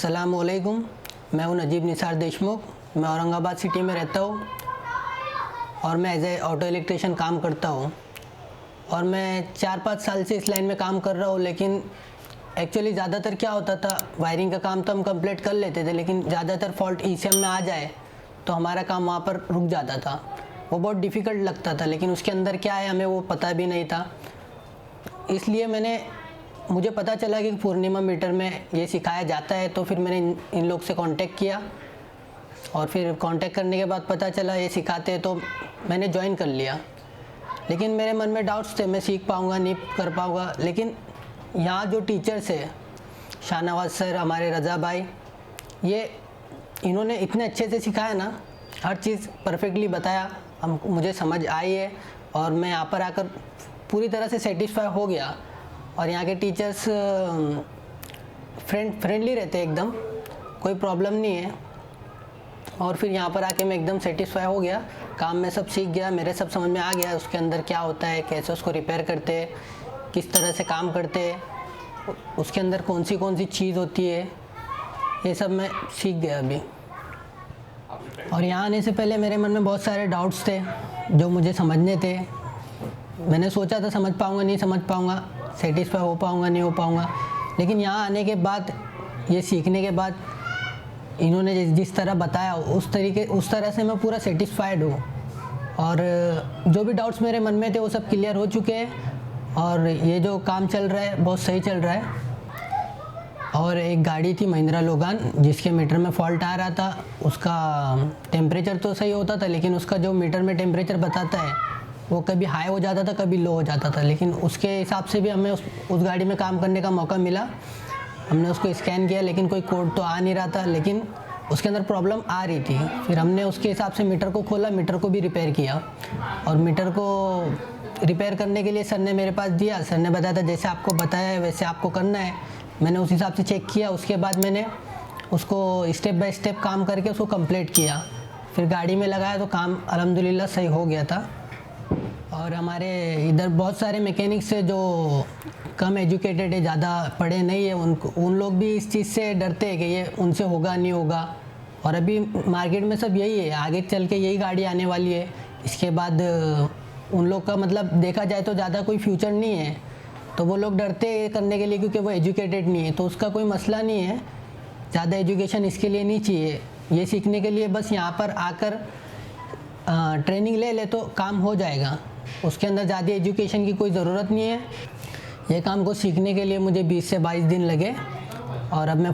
अस्सलामुअलैकुम। मैं हूं नजीब निसार देशमुख। मैं औरंगाबाद सिटी में रहता हूं और मैं एज ए ऑटो इलेक्ट्रिशियन काम करता हूं और मैं 4-5 साल से इस लाइन में काम कर रहा हूं। लेकिन एक्चुअली ज़्यादातर क्या होता था, वायरिंग का काम तो हम कंप्लीट कर लेते थे, लेकिन ज़्यादातर फॉल्ट ईसीएम में आ जाए तो हमारा काम वहाँ पर रुक जाता था। वो बहुत डिफ़िकल्ट लगता था, लेकिन उसके अंदर क्या है हमें वो पता भी नहीं था। इसलिए मुझे पता चला कि पूर्णिमा मीटर में ये सिखाया जाता है, तो फिर मैंने इन लोग से कांटेक्ट किया और फिर कांटेक्ट करने के बाद पता चला ये सिखाते हैं, तो मैंने ज्वाइन कर लिया। लेकिन मेरे मन में डाउट्स थे, मैं सीख पाऊँगा नहीं कर पाऊँगा। लेकिन यहाँ जो टीचर्स है, शाहनवाज सर, हमारे रज़ा भाई, इन्होंने इतने अच्छे से सिखाया ना, हर चीज़ परफेक्टली बताया, मुझे समझ आई है और मैं यहाँ पर आकर पूरी तरह से सेटिस्फाई हो गया। और यहाँ के टीचर्स फ्रेंडली रहते हैं, एकदम कोई प्रॉब्लम नहीं है। और फिर यहाँ पर आके मैं एकदम सेटिस्फाई हो गया, काम में सब सीख गया, मेरे सब समझ में आ गया उसके अंदर क्या होता है, कैसे उसको रिपेयर करते हैं, किस तरह से काम करते हैं, उसके अंदर कौन सी चीज़ होती है, ये सब मैं सीख गया अभी। और यहाँ आने से पहले मेरे मन में बहुत सारे डाउट्स थे जो मुझे समझने थे। मैंने सोचा था समझ पाऊँगा नहीं समझ पाऊँगा, सेटिस्फाई हो पाऊँगा नहीं हो पाऊँगा। लेकिन यहाँ आने के बाद, ये सीखने के बाद, इन्होंने जिस तरह बताया उस तरह से मैं पूरा सेटिस्फाइड हूँ। और जो भी डाउट्स मेरे मन में थे वो सब क्लियर हो चुके हैं और ये जो काम चल रहा है बहुत सही चल रहा है। और एक गाड़ी थी महिंद्रा लोगान, जिसके मीटर में फॉल्ट आ रहा था। उसका टेम्परेचर तो सही होता था, लेकिन उसका जो मीटर में टेम्परेचर बताता है वो कभी हाई हो जाता था, कभी लो हो जाता था। लेकिन उसके हिसाब से भी हमें उस गाड़ी में काम करने का मौका मिला। हमने उसको स्कैन किया, लेकिन कोई कोड तो आ नहीं रहा था, लेकिन उसके अंदर प्रॉब्लम आ रही थी। फिर हमने उसके हिसाब से मीटर को खोला, मीटर को भी रिपेयर किया। और मीटर को रिपेयर करने के लिए सर ने मेरे पास दिया। सर ने बताया था जैसे आपको बताया है वैसे आपको करना है। मैंने उस हिसाब से चेक किया, उसके बाद मैंने उसको स्टेप बाय स्टेप काम करके उसको कंप्लीट किया। फिर गाड़ी में लगाया तो काम अल्हम्दुलिल्लाह सही हो गया था। और हमारे इधर बहुत सारे मैकेनिक्स है जो कम एजुकेटेड है, ज़्यादा पढ़े नहीं है, उन लोग भी इस चीज़ से डरते हैं कि ये उनसे होगा नहीं होगा। और अभी मार्केट में सब यही है, आगे चल के यही गाड़ी आने वाली है। इसके बाद उन लोग का मतलब देखा जाए तो ज़्यादा कोई फ्यूचर नहीं है, तो वो लोग डरते हैं करने के लिए क्योंकि वो एजुकेटेड नहीं है। तो उसका कोई मसला नहीं है, ज़्यादा एजुकेशन इसके लिए नहीं चाहिए। ये सीखने के लिए बस यहाँ पर आकर ट्रेनिंग ले ले तो काम हो जाएगा। उसके अंदर ज़्यादा एजुकेशन की कोई ज़रूरत नहीं है। ये काम को सीखने के लिए मुझे 20 से 22 दिन लगे और अब मैं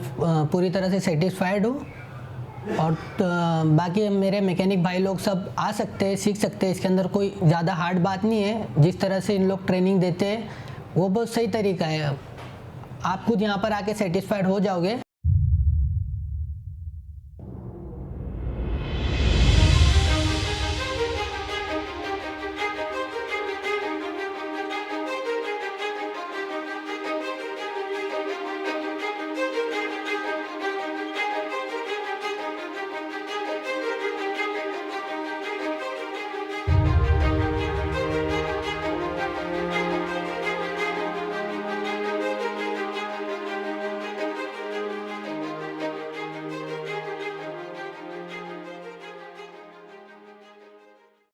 पूरी तरह से सेटिस्फाइड हूँ। और बाकी मेरे मैकेनिक भाई लोग सब आ सकते हैं, सीख सकते हैं। इसके अंदर कोई ज़्यादा हार्ड बात नहीं है। जिस तरह से इन लोग ट्रेनिंग देते हैं वो बहुत सही तरीका है। आप खुद यहाँ पर आके सेटिस्फाइड हो जाओगे।